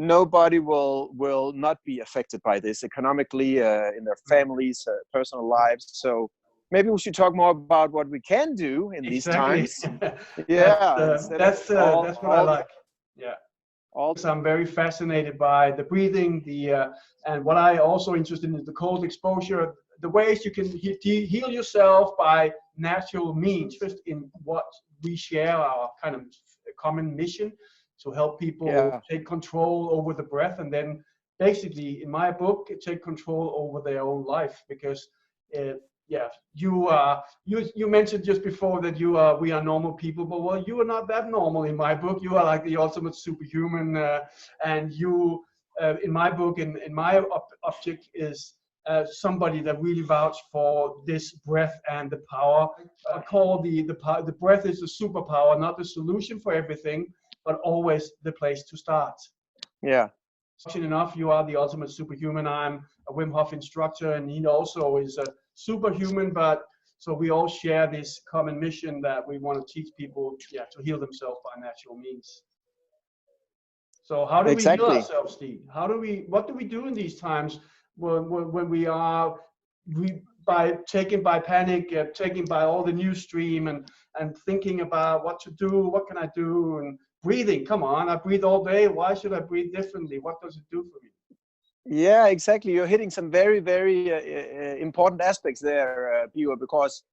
nobody will not be affected by this economically, in their families, personal lives. So maybe we should talk more about what we can do in these Exactly. times. Yeah, instead of That's what I all like. Yeah. all. So I'm very fascinated by the breathing, and what I also interested in is the cold exposure, the ways you can heal yourself by natural means. Just in what we share, our kind of common mission to help people Yeah, take control over the breath, and then basically, in my book, take control over their own life. Because, yeah, you mentioned just before that we are normal people, but well, you are not that normal in my book. You are like the ultimate superhuman, and you in my book, in my object is somebody that really vouched for this breath and the power. I call the breath is the superpower, not the solution for everything, but always the place to start. yeah. Enough, you are the ultimate superhuman. I'm a Wim Hof instructor, and he also is a superhuman. But so we all share this common mission that we want to teach people, to heal themselves by natural means. So how do we heal Exactly. ourselves, Steve? What do we do in these times when by panic, taken by all the news stream, and thinking about what to do, what can I do, and breathing. Come on, I breathe all day. Why should I breathe differently? What does it do for me? Yeah, exactly. You're hitting some very, very important aspects there, Biwa, because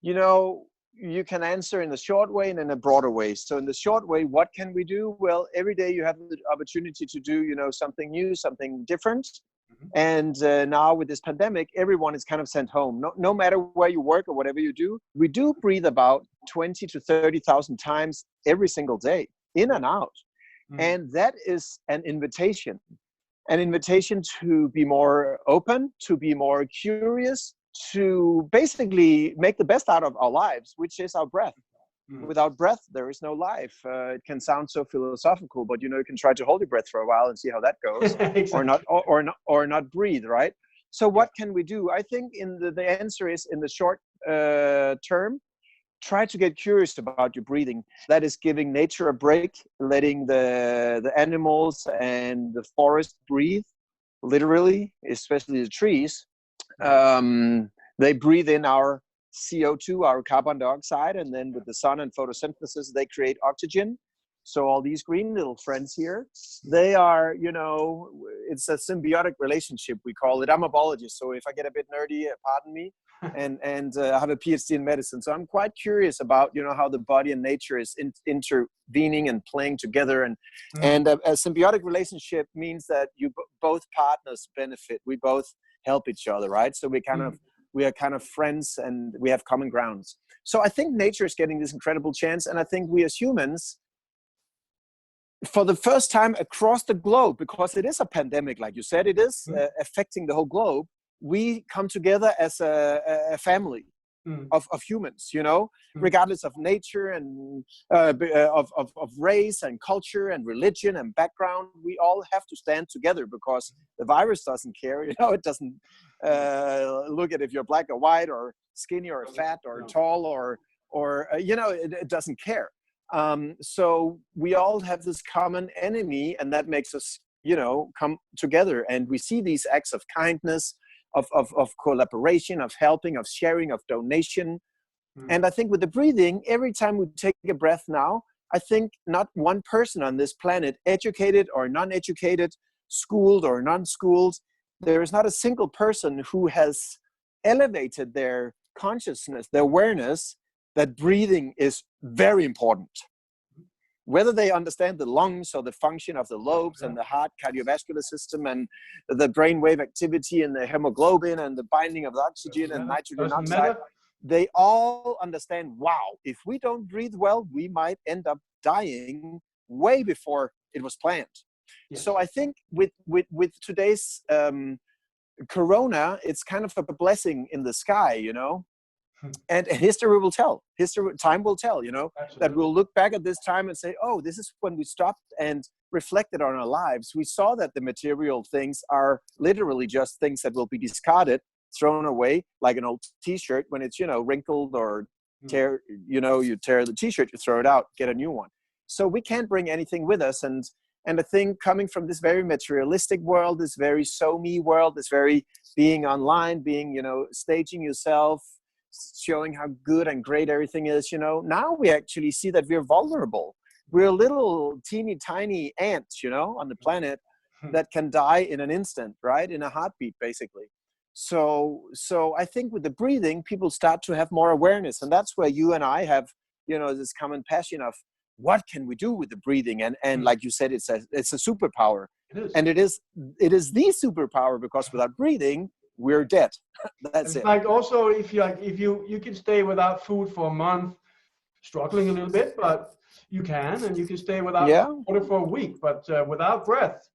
you can answer in a short way and in a broader way. So in the short way, what can we do? Well, every day you have the opportunity to do, something new, something different. Mm-hmm. And now with this pandemic, everyone is kind of sent home. No matter where you work or whatever you do, we do breathe about 20 to 30,000 times every single day, in and out. Mm-hmm. And that is an invitation to be more open, to be more curious, to basically make the best out of our lives, which is our breath. Mm. Without breath, there is no life. It can sound so philosophical, but you can try to hold your breath for a while and see how that goes. Exactly. or not breathe, right? So what can we do? I think the answer is, in the short term, try to get curious about your breathing. That is giving nature a break, letting the animals and the forest breathe, literally, especially the trees. They breathe in our CO2, our carbon dioxide, and then with the sun and photosynthesis, they create oxygen. So all these green little friends here, they are, it's a symbiotic relationship, we call it. I'm a biologist, so if I get a bit nerdy, pardon me, and I have a PhD in medicine. So I'm quite curious about, how the body and nature is intervening and playing together. And a symbiotic relationship means that both partners benefit. We both help each other, right? So we are kind of friends, and we have common grounds. So I think nature is getting this incredible chance. And I think we as humans, for the first time across the globe, because it is a pandemic, like you said, it is affecting the whole globe, we come together as a family of humans, regardless of nature and of race and culture and religion and background. We all have to stand together, because the virus doesn't care. It doesn't look at if you're black or white or skinny or fat or tall or it doesn't care. So we all have this common enemy, and that makes us, come together. And we see these acts of kindness, of collaboration, of helping, of sharing, of donation. And I think with the breathing, every time we take a breath now, I think not one person on this planet, educated or non-educated, schooled or non-schooled, there is not a single person who has elevated their consciousness, their awareness, that breathing is very important. Whether they understand the lungs or the function of the lobes and the heart cardiovascular system and the brainwave activity and the hemoglobin and the binding of the oxygen and nitrogen oxide, they all understand, wow, if we don't breathe well, we might end up dying way before it was planned. Yes. So I think with today's corona, it's kind of a blessing in the sky, And history will tell. Time will tell, that we'll look back at this time and say, oh, this is when we stopped and reflected on our lives. We saw that the material things are literally just things that will be discarded, thrown away, like an old T-shirt when it's, wrinkled or tear, you tear the T-shirt, you throw it out, get a new one. So we can't bring anything with us. And And I think coming from this very materialistic world, this very so-me world, this very being online, being, staging yourself, showing how good and great everything is, now we actually see that we're vulnerable. We're little teeny tiny ants, on the planet that can die in an instant, right? In a heartbeat, basically. So I think with the breathing, people start to have more awareness. And that's where you and I have, this common passion of what can we do with the breathing? And like you said, it's a superpower. It is. And it is the superpower, because without breathing, we're dead. That's it's it. like also if you can stay without food for a month, struggling a little bit, but you can, and you can stay without water for a week, but without breath,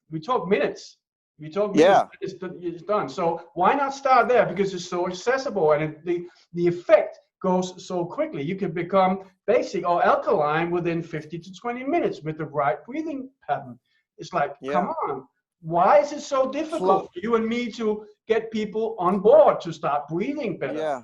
we talk minutes. It's done. So why not start there? Because it's so accessible, and the effect goes so quickly. You can become basic or alkaline within 50 to 20 minutes with the right breathing pattern. It's like, come on. Why is it so difficult for you and me to get people on board to start breathing better? Yeah.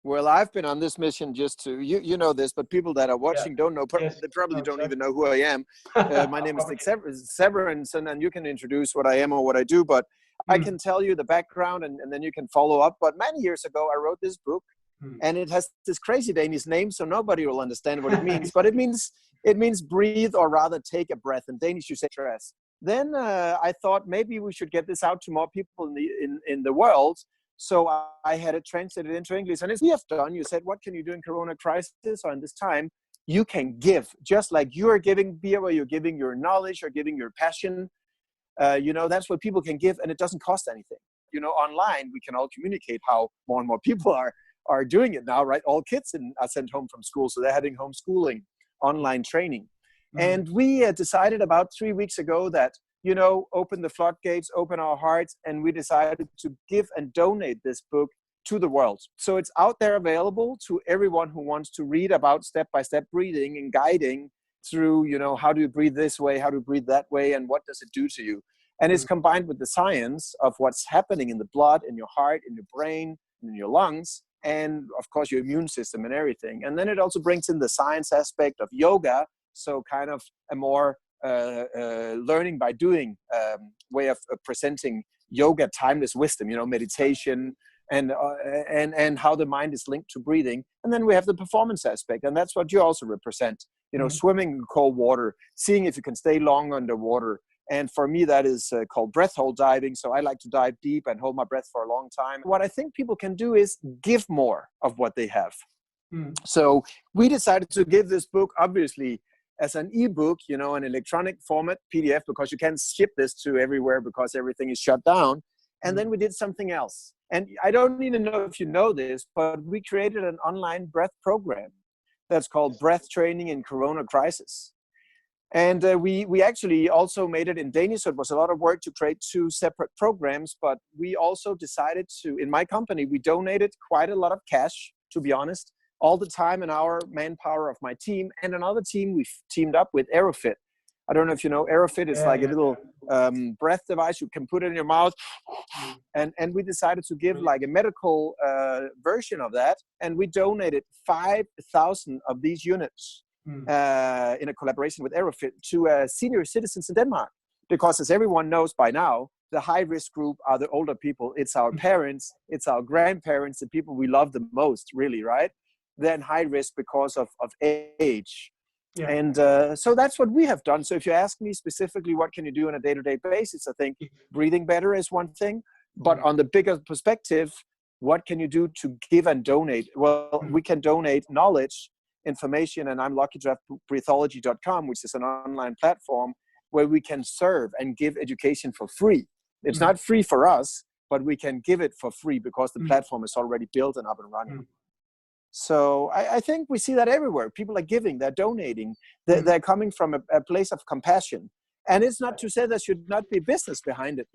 Well, I've been on this mission just to, you know this, but people that are watching don't know, they probably don't even know who I am. My name is Nick Severance, and you can introduce what I am or what I do, but I can tell you the background, and then you can follow up. But many years ago, I wrote this book, and it has this crazy Danish name, so nobody will understand what it means, but it means breathe, or rather take a breath. In Danish, you say stress. Then I thought maybe we should get this out to more people in the world. So I had it translated into English. And as we have done, you said, what can you do in Corona crisis or in this time? You can give, just like you are giving beer, where you're giving your knowledge or giving your passion. That's what people can give, and it doesn't cost anything. Online, we can all communicate how more and more people are doing it now, right? All kids are sent home from school, so they're having homeschooling, online training. And we decided about 3 weeks ago that, open the floodgates, open our hearts, and we decided to give and donate this book to the world. So it's out there available to everyone who wants to read about step-by-step breathing and guiding through, how do you breathe this way, how do you breathe that way, and what does it do to you? And it's combined with the science of what's happening in the blood, in your heart, in your brain, in your lungs, and of course your immune system and everything. And then it also brings in the science aspect of yoga, so kind of a more learning by doing way of presenting yoga, timeless wisdom, meditation, and how the mind is linked to breathing. And then we have the performance aspect, and that's what you also represent, swimming in cold water, seeing if you can stay long underwater. And for me, that is called breath hold diving. So I like to dive deep and hold my breath for a long time. What I think people can do is give more of what they have. So we decided to give this book, obviously, as an ebook, an electronic format, PDF, because you can't ship this to everywhere because everything is shut down. And then we did something else. And I don't even know if you know this, but we created an online breath program that's called Breath Training in Corona Crisis. And we actually also made it in Danish, so it was a lot of work to create 2 separate programs. But we also decided to, in my company, we donated quite a lot of cash, to be honest, all the time and our manpower of my team. And another team we've teamed up with Aerofit. I don't know if you know Aerofit. It's like a little breath device you can put in your mouth. And we decided to give like a medical version of that. And we donated 5,000 of these units in a collaboration with Aerofit to senior citizens in Denmark. Because as everyone knows by now, the high-risk group are the older people. It's our parents, it's our grandparents, the people we love the most, really, right? They're in high risk because of age. Yeah. And so that's what we have done. So if you ask me specifically, what can you do on a day-to-day basis? I think breathing better is one thing. But on the bigger perspective, what can you do to give and donate? Well, we can donate knowledge, information, and I'm lucky to have breathology.com, which is an online platform where we can serve and give education for free. It's not free for us, but we can give it for free because the platform is already built and up and running. So I think we see that everywhere. People are giving, they're donating, they're coming from a place of compassion. And it's not to say there should not be business behind it,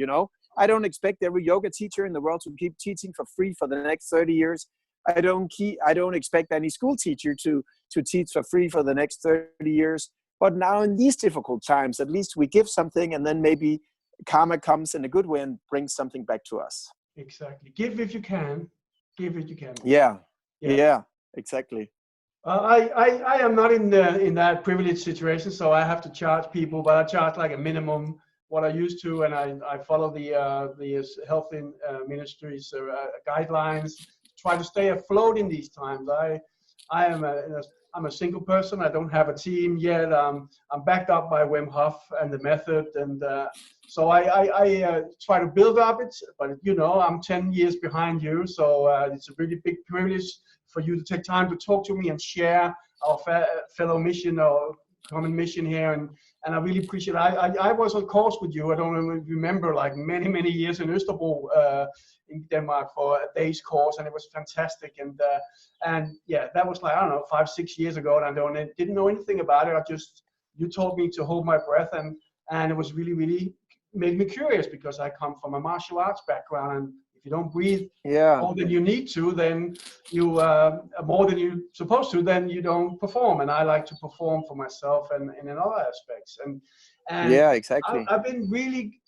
I don't expect every yoga teacher in the world to keep teaching for free for the next 30 years. I don't expect any school teacher to teach for free for the next 30 years. But now in these difficult times, at least we give something, and then maybe karma comes in a good way and brings something back to us. Exactly. Give if you can. Give if you can. Yeah, exactly. I am not in that privileged situation, so I have to charge people, but I charge like a minimum what I used to, and I follow the health ministry's guidelines to try to stay afloat in these times. I am I'm a single person. I don't have a team yet. I'm backed up by Wim Hof and the method, and so I try to build up it. But you know, I'm 10 years behind you, so it's a really big privilege for you to take time to talk to me and share our fellow mission or common mission here. And I really appreciate it. I was on course with you. I don't remember, like many years in Østerbro in Denmark for a day's course, and it was fantastic. And yeah, that was like, I don't know, 5-6 years ago, and I didn't know anything about it. You told me to hold my breath, and it was really made me curious, because I come from a martial arts background, and if you don't breathe more than you need to, then you more than you're supposed to, then you don't perform. And I like to perform for myself and in other aspects. And yeah, exactly. I've been really.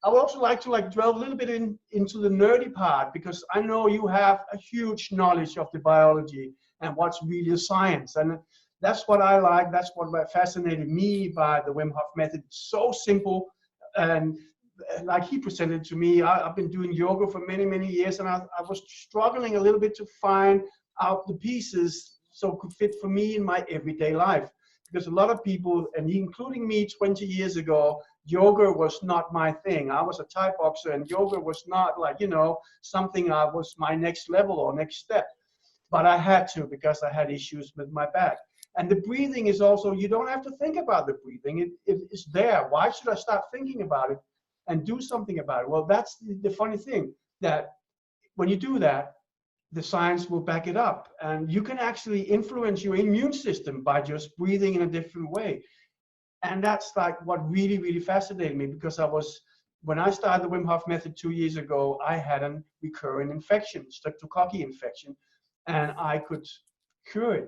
I would also like to delve a little bit into the nerdy part, because I know you have a huge knowledge of the biology and what's really science. And that's what I like. That's what fascinated me by the Wim Hof method. It's so simple, and like he presented to me, I've been doing yoga for many years, and I was struggling a little bit to find out the pieces so it could fit for me in my everyday life. Because a lot of people, and including me 20 years ago, yoga was not my thing. I was a Thai boxer, and yoga was not like, you know, something I was my next level or next step. But I had to, because I had issues with my back. And the breathing is also, you don't have to think about the breathing. It's there. Why should I start thinking about it and do something about it? Well, that's the funny thing, that when you do that, the science will back it up. And you can actually influence your immune system by just breathing in a different way. And that's like what really fascinated me, because when I started the Wim Hof method 2 years ago, I had a recurrent infection, streptococcus infection, and I could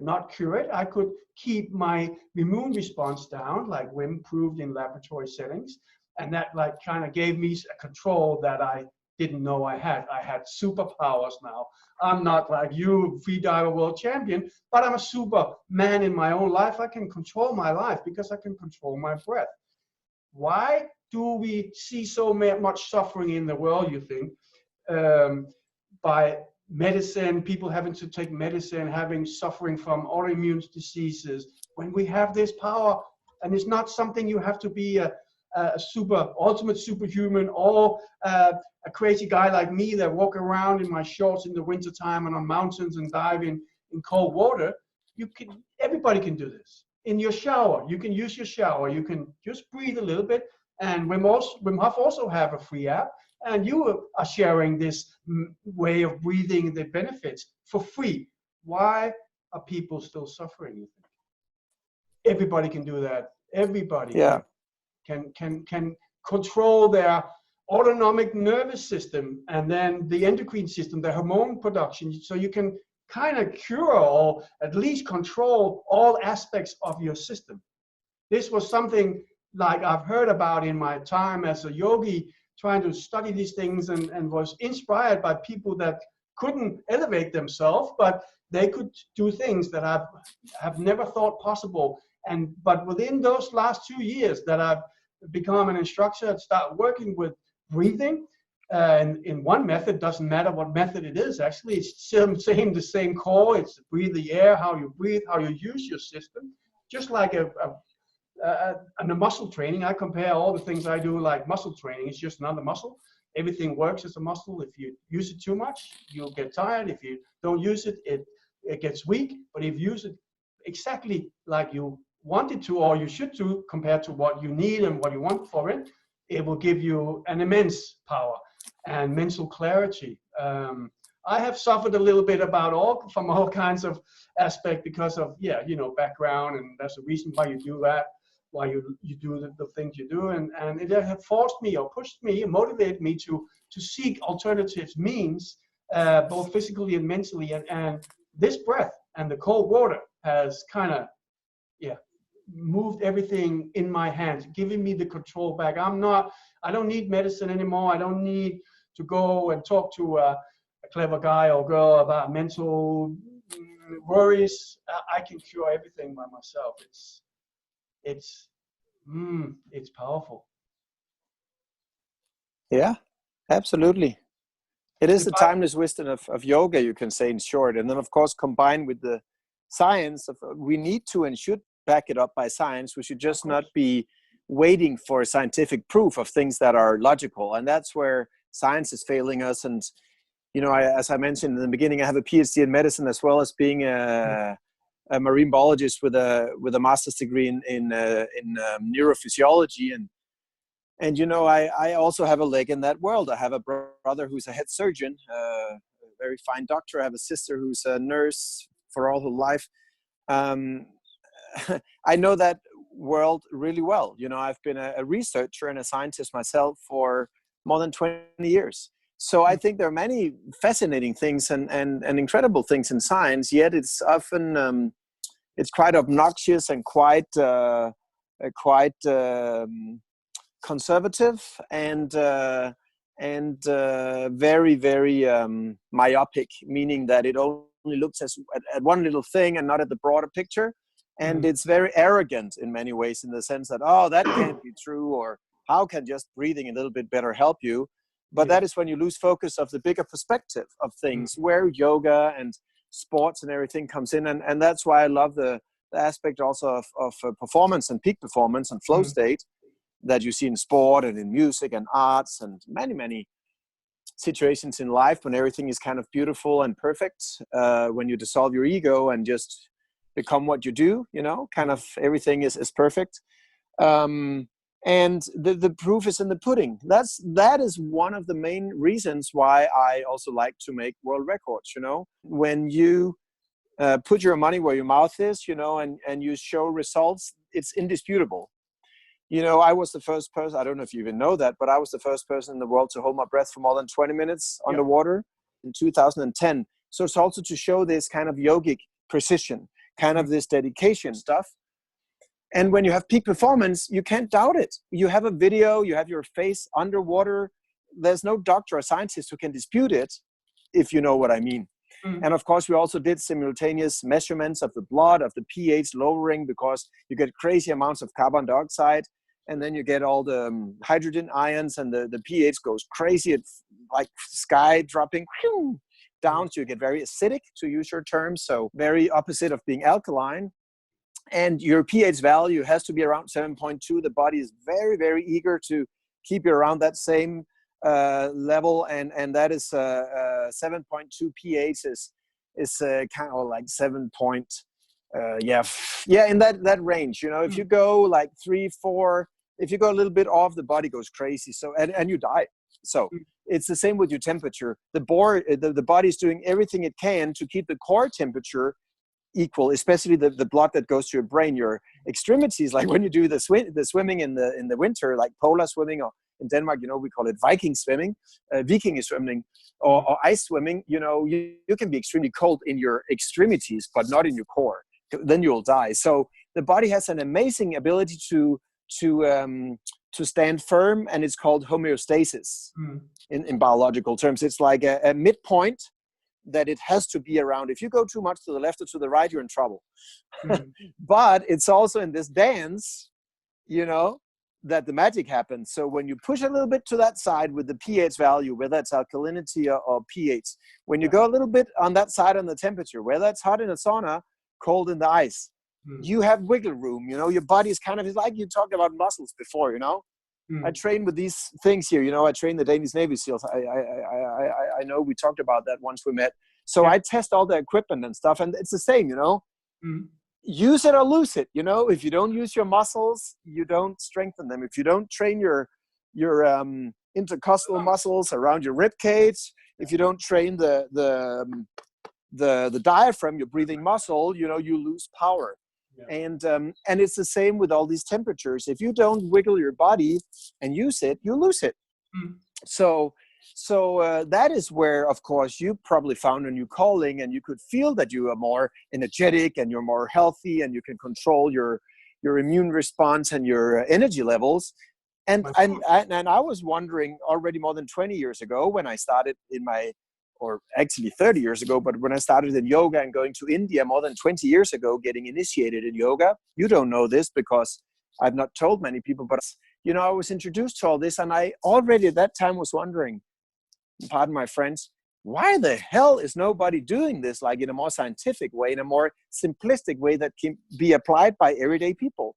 not cure it. I could keep my immune response down, like Wim proved in laboratory settings. And that like kind of gave me a control that I didn't know I had. I had superpowers now. I'm not like you, free diver world champion, but I'm a superman in my own life. I can control my life because I can control my breath. Why do we see so much suffering in the world, you think? By medicine, people having to take medicine, suffering from autoimmune diseases, when we have this power, and it's not something you have to be a ultimate superhuman, or a crazy guy like me that walk around in my shorts in the wintertime and on mountains and dive in cold water. Everybody can do this. In your shower, you can use your shower. You can just breathe a little bit. And Wim Hof also have a free app, and you are sharing this way of breathing, the benefits, for free. Why are people still suffering, you think? Everybody can do that. Everybody can control their autonomic nervous system, and then the endocrine system, the hormone production, so you can kind of cure, or at least control, all aspects of your system. This was something like I've heard about in my time as a yogi, trying to study these things, and was inspired by people that couldn't elevate themselves, but they could do things that I have never thought possible. But within those last 2 years that I've become an instructor and start working with breathing, and in one method, doesn't matter what method it is, actually it's the same core. It's breathe the air, how you breathe, how you use your system, just like a muscle training. I compare all the things I do like muscle training. It's just another muscle. Everything works as a muscle. If you use it too much, you'll get tired. If you don't use it, it gets weak. But if you use it exactly like you want it to, or you should do, compared to what you need and what you want for it, it will give you an immense power and mental clarity. I have suffered a little bit from all kinds of aspects because of background, and that's the reason why you do that, why you do the things you do, and it has forced me, or pushed me, and motivated me to seek alternative means, both physically and mentally, and this breath and the cold water has kind of moved everything in my hands, giving me the control back. I don't need medicine anymore. I don't need to go and talk to a clever guy or girl about mental worries. I can cure everything by myself. It's it's powerful. Yeah, absolutely. It is If the I, timeless wisdom of yoga, you can say in short. And then, of course, combined with the science, of, we need to and should back it up by science. We should of just not course. be waiting for scientific proof of things that are logical. And that's where science is failing us. And, you know, as I mentioned in the beginning, I have a PhD in medicine as well as being a marine biologist with a master's degree in neurophysiology. And you know, I also have a leg in that world. I have a brother who's a head surgeon, a very fine doctor. I have a sister who's a nurse for all her life. Um, I know that world really well. You know, I've been a researcher and a scientist myself for more than 20 years. So I think there are many fascinating things and incredible things in science, yet it's often, it's quite obnoxious and quite conservative and very very myopic, meaning that it only looks at one little thing and not at the broader picture, and Mm. it's very arrogant in many ways, in the sense that, oh, that can't be true, or how can just breathing a little bit better help you? But Yeah. that is when you lose focus of the bigger perspective of Mm. things, where yoga and sports and everything comes in. And that's why I love the aspect also of performance and peak performance and flow Mm. state that you see in sport and in music and arts and many, many situations in life when everything is kind of beautiful and perfect, when you dissolve your ego and just become what you do, you know, kind of everything is perfect. Um, and the proof is in the pudding. That is one of the main reasons why I also like to make world records, you know, when you put your money where your mouth is, you know, and you show results, it's indisputable. You know, I was the first person, I don't know if you even know that, but I was the first person in the world to hold my breath for more than 20 minutes Yeah. underwater in 2010. So it's also to show this kind of yogic precision, kind of this dedication stuff. And when you have peak performance, you can't doubt it. You have a video, you have your face underwater. There's no doctor or scientist who can dispute it, if you know what I mean. Mm. And of course, we also did simultaneous measurements of the blood, of the pH lowering, because you get crazy amounts of carbon dioxide, and then you get all the hydrogen ions, and the pH goes crazy. It's like sky dropping down, so you get very acidic, to use your term, so very opposite of being alkaline. And your pH value has to be around 7.2. The body is very, very eager to keep you around that same level, and that is 7.2 pH is kind of like 7 point, yeah, in that range. You know, if you go like 3, 4, if you go a little bit off, the body goes crazy. So and you die. So it's the same with your temperature. The body is doing everything it can to keep the core temperature equal, especially the blood that goes to your brain. Your extremities, like when you do the swimming in the winter, like polar swimming, or in Denmark, you know, we call it Viking swimming, Viking swimming, or ice swimming. You know, you can be extremely cold in your extremities, but not in your core. Then you'll die. So the body has an amazing ability to stand firm, and it's called homeostasis in biological terms. It's like a midpoint that it has to be around. If you go too much to the left or to the right, you're in trouble. But it's also in this dance, you know, that the magic happens. So when you push a little bit to that side with the pH value, whether it's alkalinity or pH, when you go a little bit on that side on the temperature, whether it's hot in a sauna, cold in the ice, you have wiggle room. You know, your body is kind of, it's like you talked about muscles before, you know. I train with these things here. You know, I train the Danish Navy SEALs. I know we talked about that once we met. So I test all the equipment and stuff, and it's the same, you know. Use it or lose it. You know, if you don't use your muscles, you don't strengthen them. If you don't train your intercostal muscles around your rib cage, if you don't train the diaphragm, your breathing muscle, you know, you lose power. And it's the same with all these temperatures. If you don't wiggle your body and use it, you lose it. So that is where, of course, you probably found a new calling, and you could feel that you are more energetic and you're more healthy, and you can control your immune response and your energy levels. And I was wondering already more than 20 years ago, when I started in my or actually 30 years ago, but when I started in yoga and going to India more than 20 years ago, getting initiated in yoga. You don't know this because I've not told many people, but I was introduced to all this, and I already at that time was wondering, pardon my French, why the hell is nobody doing this like in a more scientific way, in a more simplistic way that can be applied by everyday people?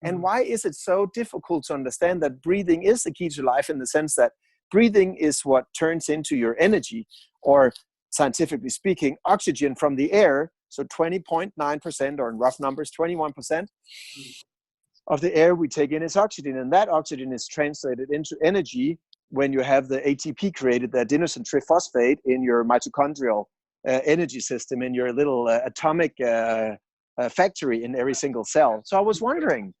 And why is it so difficult to understand that breathing is the key to life, in the sense that breathing is what turns into your energy, or scientifically speaking, oxygen from the air. So 20.9%, or in rough numbers, 21% of the air we take in is oxygen. And that oxygen is translated into energy when you have the ATP created, the adenosine triphosphate, in your mitochondrial energy system, in your little atomic factory in every single cell. So I was wondering,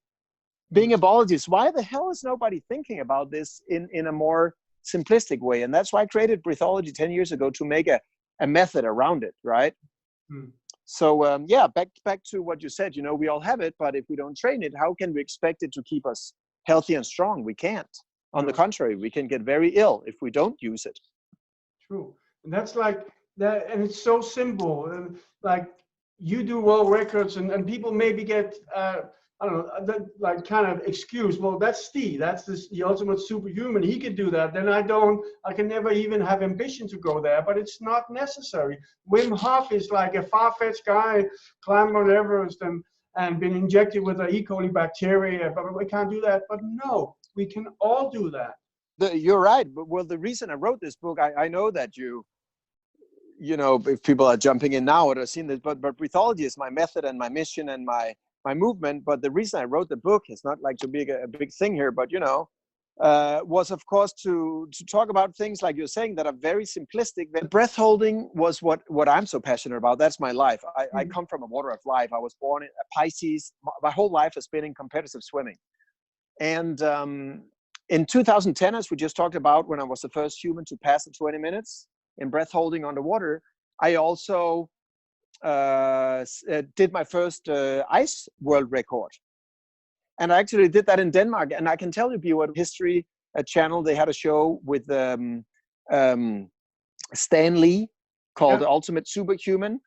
being a biologist, why the hell is nobody thinking about this in a more simplistic way? And that's why I created Breathology 10 years ago, to make a method around it, right? So yeah, back to what you said, we all have it, but if we don't train it, how can we expect it to keep us healthy and strong? We can't. On the contrary, we can get very ill if we don't use it. True. And that's like that, and it's so simple. Like, you do world records, and people maybe get I don't know, that, like, kind of excuse. Well, that's Steve. That's the ultimate superhuman. He can do that. Then I can never even have ambition to go there. But it's not necessary. Wim Hof is like a far-fetched guy, climbed Mount Everest and been injected with an E. coli bacteria. But we can't do that. But no, we can all do that. You're right. But well, the reason I wrote this book, I know that if people are jumping in now or have seen this, but Breathology is my method and my mission and my movement. But the reason I wrote the book is not like to be a big thing here, but was of course to talk about things like you're saying that are very simplistic. That breath holding was what I'm so passionate about. That's my life. I come from a water of life. I was born in a Pisces. My whole life has been in competitive swimming. And in 2010, as we just talked about, when I was the first human to pass the 20 minutes in breath holding underwater, I also did my first ice world record. And I actually did that in Denmark. And I can tell you, what History Channel, they had a show with Stan Lee called The Ultimate Superhuman.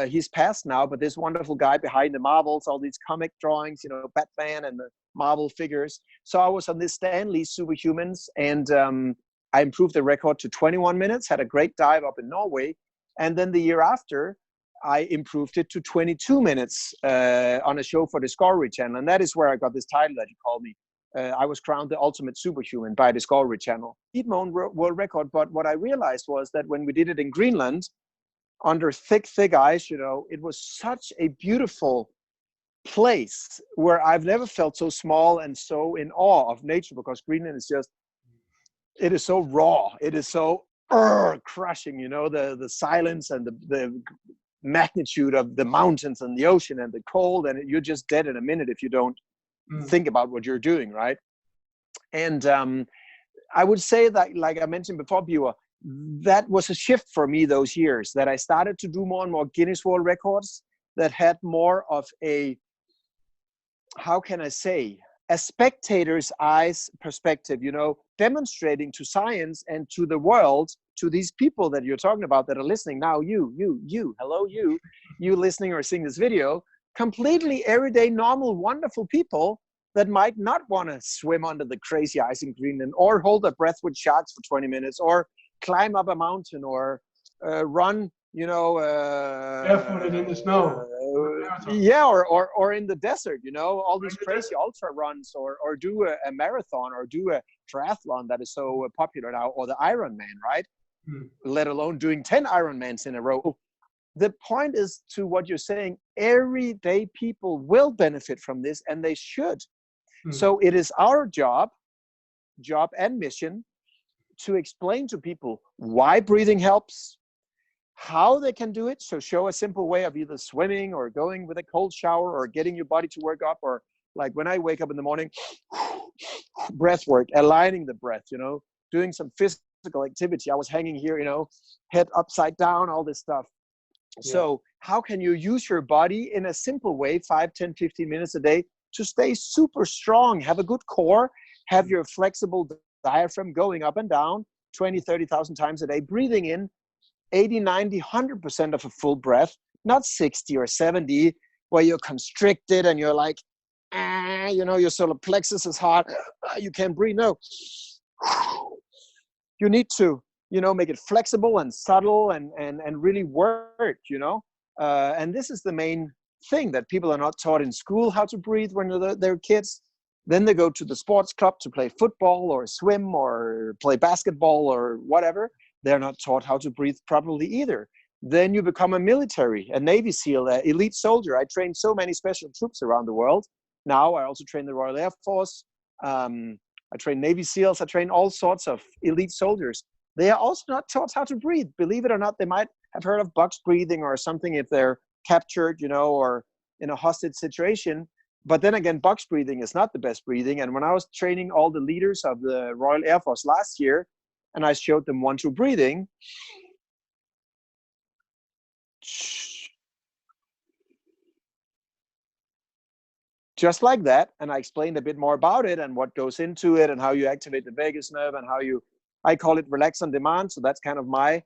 He's passed now, but this wonderful guy behind the marbles, all these comic drawings, Batman and the Marvel figures. So I was on this Stan Lee Superhumans, and I improved the record to 21 minutes, had a great dive up in Norway. And then the year after, I improved it to 22 minutes on a show for Discovery Channel. And that is where I got this title that you called me. I was crowned the ultimate superhuman by Discovery Channel. Beat my own world record, but what I realized was that when we did it in Greenland, under thick ice, it was such a beautiful place where I've never felt so small and so in awe of nature, because Greenland is it is so raw. It is so crushing, the silence and the magnitude of the mountains and the ocean and the cold, and you're just dead in a minute if you don't think about what you're doing, right? And I would say that, like I mentioned before, Bjørn, that was a shift for me those years, that I started to do more and more Guinness World Records that had more of a, how can I say, a spectator's eyes perspective, demonstrating to science and to the world, to these people that you're talking about that are listening now, hello, you listening or seeing this video, completely everyday, normal, wonderful people that might not want to swim under the crazy ice in Greenland, or hold their breath with sharks for 20 minutes, or climb up a mountain, or run, barefooted in the snow. Or in the desert, all these crazy ultra runs, or do a marathon, or do a triathlon that is so popular now, or the Ironman, right? Let alone doing 10 Ironmans in a row. The point is, to what you're saying, everyday people will benefit from this, and they should. So it is our job and mission to explain to people why breathing helps, how they can do it. So show a simple way of either swimming, or going with a cold shower, or getting your body to work up, or like when I wake up in the morning, breath work, aligning the breath, doing some physical activity. I was hanging here, head upside down, all this stuff. Yeah. So how can you use your body in a simple way, 5, 10, 15 minutes a day, to stay super strong, have a good core, have your flexible diaphragm going up and down, 20, 30,000 times a day, breathing in 80, 90, 100% of a full breath, not 60 or 70, where you're constricted and you're like, your solar plexus is hot, you can't breathe. No, you need to, make it flexible and subtle and really work, and this is the main thing that people are not taught in school, how to breathe when they're kids. Then they go to the sports club to play football or swim or play basketball or whatever. They're not taught how to breathe properly either. Then you become a military, a Navy SEAL, an elite soldier. I train so many special troops around the world. Now I also train the Royal Air Force. I train Navy SEALs. I train all sorts of elite soldiers. They are also not taught how to breathe. Believe it or not, they might have heard of box breathing or something if they're captured, or in a hostage situation. But then again, box breathing is not the best breathing. And when I was training all the leaders of the Royal Air Force last year, and I showed them 1-2 breathing, just like that. And I explained a bit more about it and what goes into it and how you activate the vagus nerve and I call it relax on demand. So that's kind of my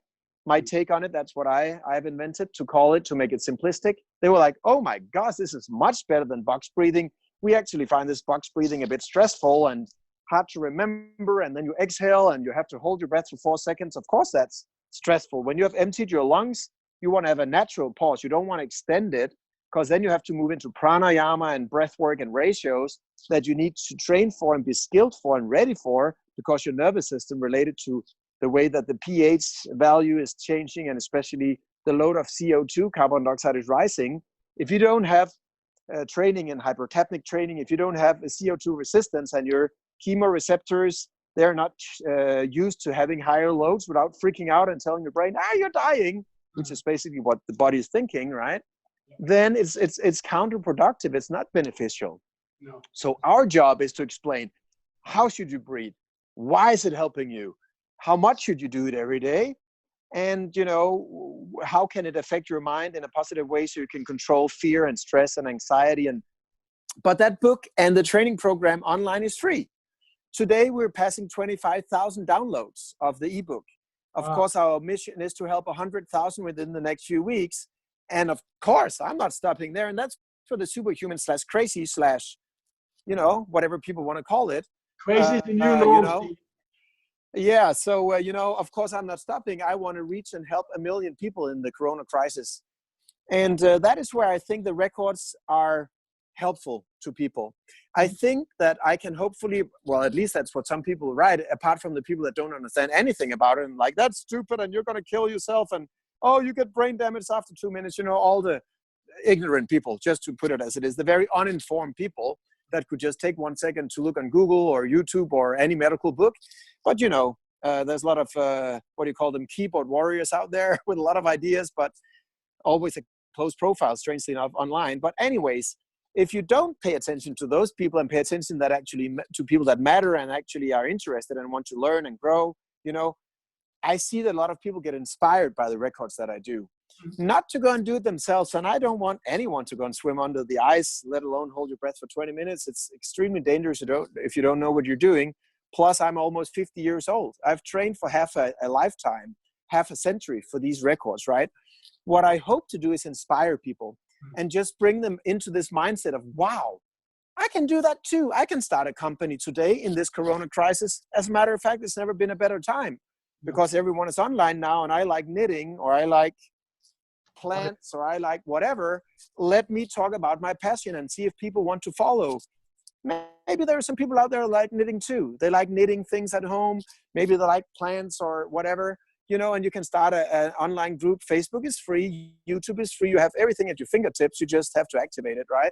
take on it. That's what I've invented to call it, to make it simplistic. They were like, oh my gosh, this is much better than box breathing. We actually find this box breathing a bit stressful and hard to remember. And then you exhale and you have to hold your breath for 4 seconds. Of course, that's stressful. When you have emptied your lungs, you want to have a natural pause. You don't want to extend it, because then you have to move into pranayama and breath work and ratios that you need to train for and be skilled for and ready for, because your nervous system, related to the way that the pH value is changing, and especially the load of CO2, carbon dioxide, is rising. If you don't have training in hypercapnic training, if you don't have a CO2 resistance and your chemoreceptors, they're not used to having higher loads without freaking out and telling your brain, you're dying, which is basically what the body is thinking, right? Then it's counterproductive. It's not beneficial. No. So our job is to explain, how should you breathe? Why is it helping you? How much should you do it every day? And, how can it affect your mind in a positive way so you can control fear and stress and anxiety? But that book and the training program online is free. Today, we're passing 25,000 downloads of the ebook. Of course, our mission is to help 100,000 within the next few weeks. And of course, I'm not stopping there. And that's for the superhuman / crazy / whatever people want to call it. Crazy is the new normal. Yeah. So, of course, I'm not stopping. I want to reach and help 1 million people in the corona crisis. And that is where I think the records are helpful to people. I think that I can hopefully, well, at least that's what some people write, apart from the people that don't understand anything about it and like, that's stupid and you're going to kill yourself and, oh, you get brain damage after 2 minutes, all the ignorant people, just to put it as it is, the very uninformed people that could just take 1 second to look on Google or YouTube or any medical book. But, there's a lot of, what do you call them, keyboard warriors out there with a lot of ideas, but always a closed profile, strangely enough, online. But anyways, if you don't pay attention to those people and pay attention to people that matter and actually are interested and want to learn and grow, I see that a lot of people get inspired by the records that I do. Not to go and do it themselves. And I don't want anyone to go and swim under the ice, let alone hold your breath for 20 minutes. It's extremely dangerous if you don't know what you're doing. Plus, I'm almost 50 years old. I've trained for half a lifetime, half a century for these records, right? What I hope to do is inspire people and just bring them into this mindset of, wow, I can do that too. I can start a company today in this corona crisis. As a matter of fact, it's never been a better time because everyone is online now, and I like knitting, or I like plants, or I like whatever. Let me talk about my passion and see if people want to follow. Maybe there are some people out there who like knitting too. They like knitting things at home. Maybe they like plants or whatever, and you can start an online group. Facebook is free. YouTube is free. You have everything at your fingertips. You just have to activate it, right?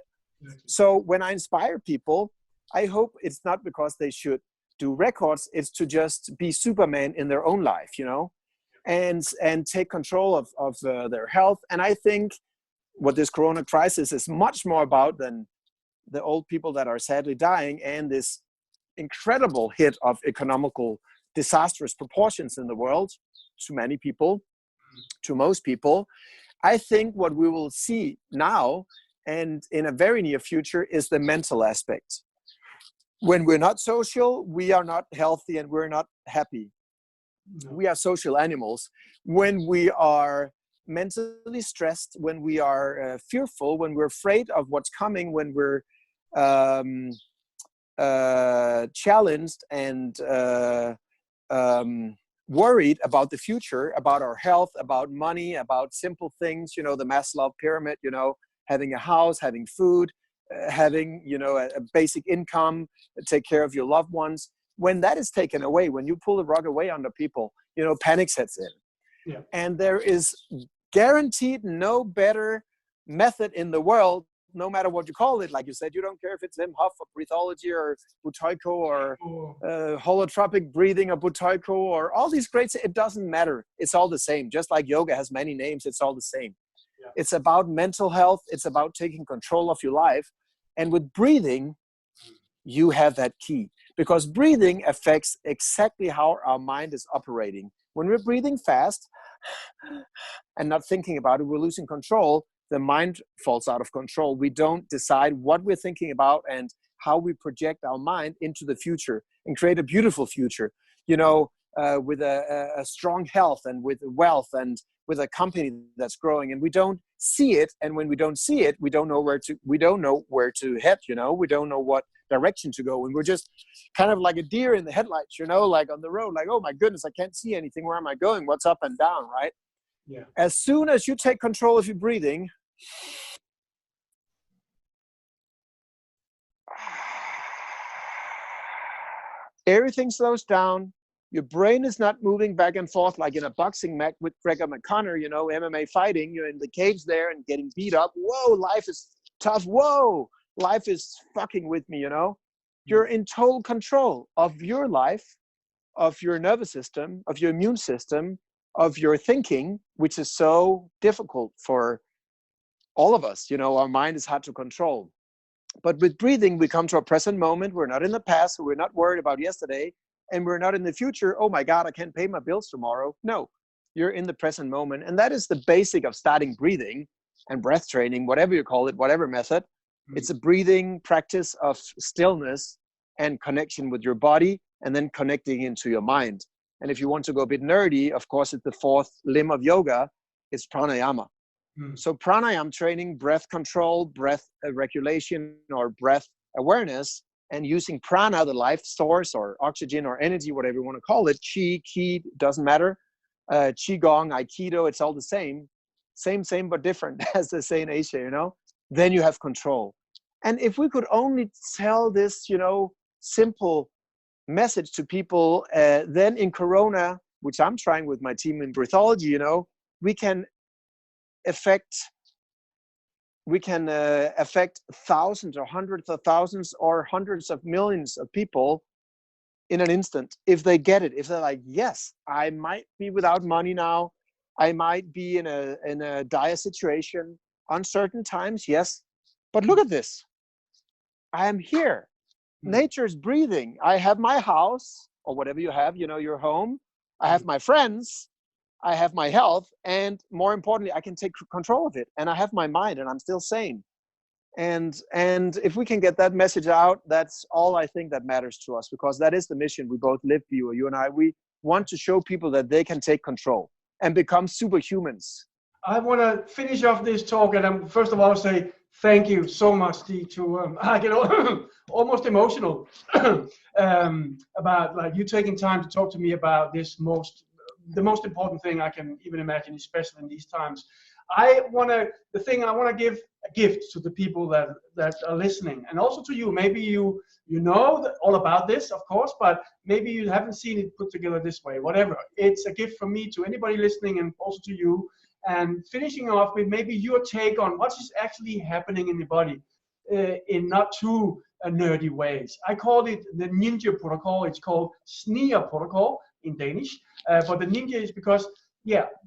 So when I inspire people, I hope it's not because they should do records. It's to just be Superman in their own life, and take control of their health. And I think what this corona crisis is much more about than the old people that are sadly dying and this incredible hit of economical disastrous proportions in the world to many people, to most people. I think what we will see now and in a very near future is the mental aspect. When we're not social, we are not healthy and we're not happy. No. We are social animals. When we are mentally stressed, when we are fearful, when we're afraid of what's coming, when we're um, challenged and worried about the future, about our health, about money, about simple things, the Maslow pyramid, having a house, having food, having, a basic income, take care of your loved ones. When that is taken away, when you pull the rug away under people, panic sets in. Yeah. And there is guaranteed no better method in the world, no matter what you call it. Like you said, you don't care if it's Wim Hof or breathology or Butoiko or holotropic breathing or Butoiko or all these great, it doesn't matter. It's all the same. Just like yoga has many names, it's all the same. Yeah. It's about mental health. It's about taking control of your life. And with breathing, you have that key, because breathing affects exactly how our mind is operating. When we're breathing fast and not thinking about it, we're losing control. The mind falls out of control. We don't decide what we're thinking about and how we project our mind into the future and create a beautiful future, with a strong health and with wealth and with a company that's growing. And we don't see it. And when we don't see it, we don't know where to head, we don't know what direction to go. And we're just kind of like a deer in the headlights, like on the road, like, oh my goodness, I can't see anything. Where am I going? What's up and down, right? Yeah. As soon as you take control of your breathing, everything slows down. Your brain is not moving back and forth like in a boxing match with Gregor McConnor, MMA fighting. You're in the cage there and getting beat up. Whoa, life is tough. Whoa, life is fucking with me, You're in total control of your life, of your nervous system, of your immune system, of your thinking, which is so difficult for all of us. Our mind is hard to control. But with breathing, we come to a present moment. We're not in the past. We're not worried about yesterday. And we're not in the future. Oh my God, I can't pay my bills tomorrow. No, you're in the present moment. And that is the basic of starting breathing and breath training, whatever you call it, whatever method. Mm-hmm. It's a breathing practice of stillness and connection with your body, and then connecting into your mind. And if you want to go a bit nerdy, of course, it's the fourth limb of yoga. It's pranayama. So pranayama training, breath control, breath regulation, or breath awareness, and using prana, the life source or oxygen or energy, whatever you want to call it, chi, ki, doesn't matter. Qigong, Aikido, it's all the same. Same, but different, as they say in Asia, Then you have control. And if we could only tell this, simple message to people, then in Corona, which I'm trying with my team in breathology, we can affect thousands or hundreds of thousands or hundreds of millions of people in an instant if they get it. If they're like, yes, I might be without money now, I might be in a dire situation, uncertain times, yes, but look at this, I am here. Nature's breathing. I have my house, or whatever you have, your home. I have my friends, I have my health, and more importantly, I can take control of it. And I have my mind, and I'm still sane. And if we can get that message out, that's all I think that matters to us, because that is the mission we both live, you and I. We want to show people that they can take control and become superhumans. I want to finish off this talk, and I'm first of all say thank you so much, Steve. I get almost emotional about like you taking time to talk to me about this the most important thing I can even imagine, especially in these times. I want to give a gift to the people that are listening, and also to you. Maybe you know all about this, of course, but maybe you haven't seen it put together this way. Whatever, it's a gift from me to anybody listening, and also to you. And finishing off with maybe your take on what is actually happening in the body in not too nerdy ways. I called it the ninja protocol. It's called sneer protocol in Danish. But the ninja is because,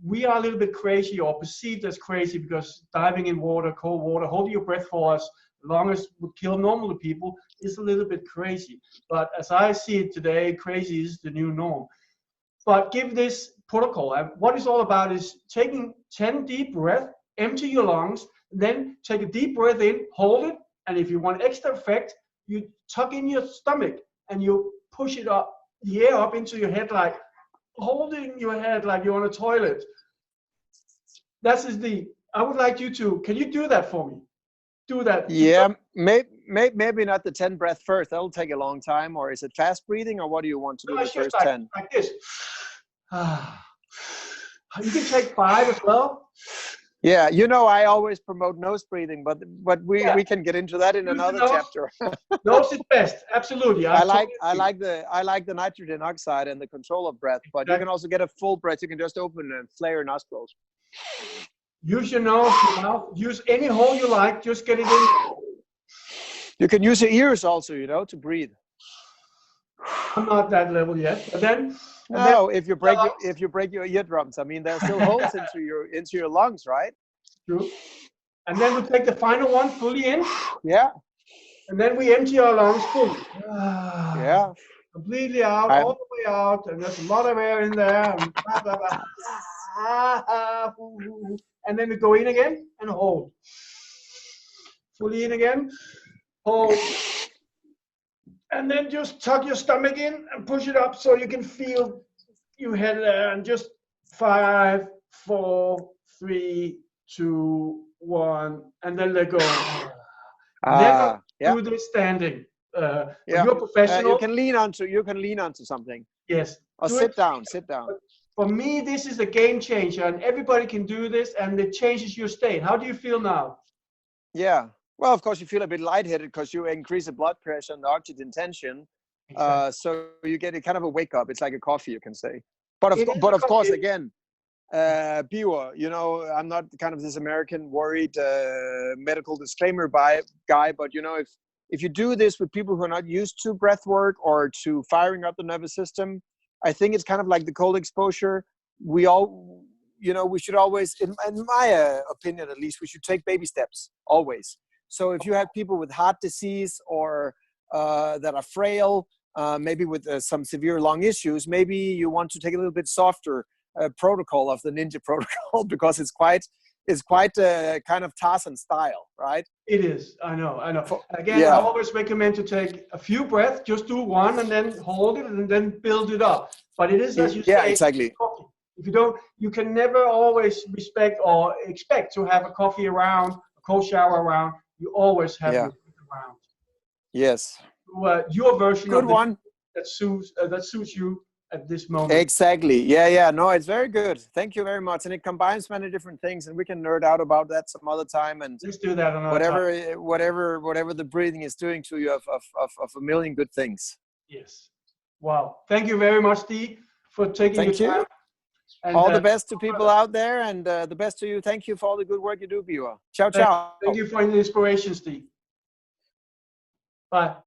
we are a little bit crazy, or perceived as crazy, because diving in water, cold water, holding your breath for as long as would kill normal people is a little bit crazy. But as I see it today, crazy is the new norm. But give this protocol. What it's all about is taking 10 deep breaths, empty your lungs, then take a deep breath in, hold it, and if you want extra effect, you tuck in your stomach and you push it up, the air up into your head like, holding your head like you're on a toilet. That is I would like you to, can you do that for me? Do that. Yeah, maybe not the 10 breath first. That'll take a long time. Or is it fast breathing, or what do you want to do No, the it's just first 10? like this. You can take 5 as well. Yeah, I always promote nose breathing, but we can get into that in another chapter. Nose is best, absolutely. I like the nitrogen oxide and the control of breath, but you can also get a full breath. You can just open and flare your nostrils. Use your nose, your mouth. Use any hole you like. Just get it in. You can use your ears also, to breathe. I'm not that level yet. But then, if you break your eardrums, I mean, there's still holes into your lungs, right? True. And then we take the final one fully in. Yeah. And then we empty our lungs fully. Yeah. Completely out, all the way out, and there's a lot of air in there. And, blah, blah, blah. And then we go in again and hold. Fully in again, hold. And then just tuck your stomach in and push it up so you can feel your head there. And just 5, 4, 3, 2, 1, and then let go. Never do this standing. You're professional. You can lean onto something. Yes. Or sit down. For me, this is a game changer, and everybody can do this, and it changes your state. How do you feel now? Yeah. Well, of course, you feel a bit lightheaded because you increase the blood pressure and the oxygen tension. Exactly. So you get a kind of a wake up. It's like a coffee, you can say. But of course, again, Biwa, I'm not kind of this American worried medical disclaimer guy, but if you do this with people who are not used to breath work or to firing up the nervous system, I think it's kind of like the cold exposure. We should always, in my opinion at least, we should take baby steps always. So if you have people with heart disease or that are frail, maybe with some severe lung issues, maybe you want to take a little bit softer protocol of the ninja protocol because it's quite kind of Tarzan style, right? It is. I know. Again, I always recommend to take a few breaths. Just do one and then hold it and then build it up. But it is, as you say, exactly. Coffee. If you don't, you can never always respect or expect to have a coffee around, a cold shower around. You always have it around. Yes. Your version good of one that suits you at this moment. Exactly. Yeah. No, it's very good. Thank you very much. And it combines many different things, and we can nerd out about that some other time. And let's do that another time. Whatever the breathing is doing to you of a million good things. Yes. Wow. Thank you very much, Steve, for taking your time. And, all the best to people out there, and the best to you. Thank you for all the good work you do, Biwa. Ciao, ciao. Thank you for the inspiration, Steve. Bye.